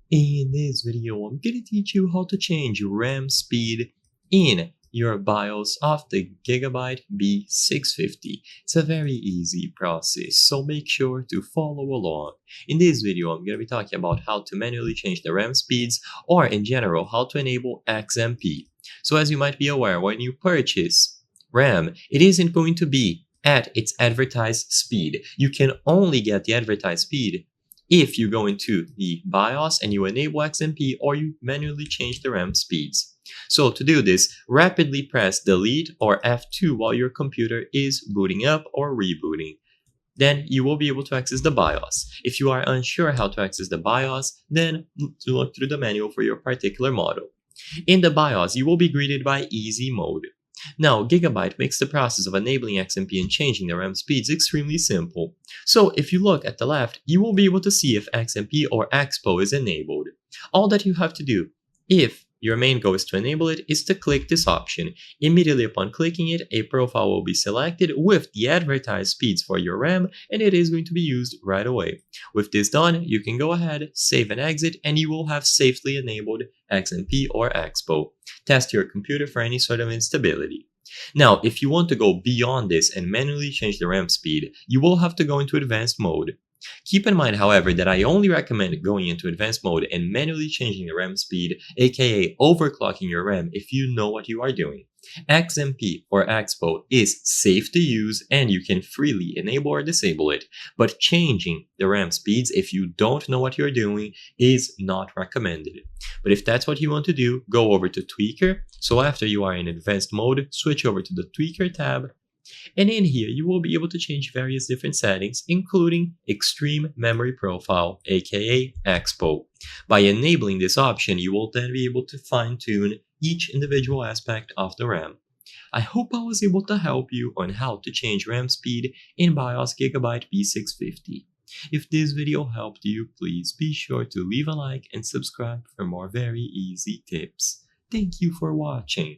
In this video, I'm going to teach you how to change RAM speed in your BIOS of the Gigabyte B650. It's a very easy process, so make sure to follow along. In this video, I'm going to be talking about how to manually change the RAM speeds, or in general, how to enable XMP. So as you might be aware, when you purchase RAM, it isn't going to be at its advertised speed. You can only get the advertised speed if you go into the BIOS and you enable XMP, or you manually change the RAM speeds. So to do this, rapidly press Delete or F2 while your computer is booting up or rebooting. Then you will be able to access the BIOS. If you are unsure how to access the BIOS, then look through the manual for your particular model. In the BIOS, you will be greeted by Easy Mode. Now, Gigabyte makes the process of enabling XMP and changing the RAM speeds extremely simple. So if you look at the left, you will be able to see if XMP or Expo is enabled. All that you have to do, if your main goal is to enable it, is to click this option. Immediately upon clicking it, a profile will be selected with the advertised speeds for your RAM, and it is going to be used right away. With this done, you can go ahead, save and exit, and you will have safely enabled XMP or Expo. Test your computer for any sort of instability. Now, if you want to go beyond this and manually change the RAM speed, you will have to go into advanced mode. Keep in mind, however, that I only recommend going into advanced mode and manually changing the RAM speed, aka overclocking your RAM, if you know what you are doing. XMP or Expo is safe to use and you can freely enable or disable it, but changing the RAM speeds if you don't know what you're doing is not recommended. But if that's what you want to do, go over to Tweaker. So after you are in advanced mode, switch over to the Tweaker tab. And in here, you will be able to change various different settings, including Extreme Memory Profile, aka Expo. By enabling this option, you will then be able to fine-tune each individual aspect of the RAM. I hope I was able to help you on how to change RAM speed in BIOS Gigabyte B650. If this video helped you, please be sure to leave a like and subscribe for more very easy tips. Thank you for watching.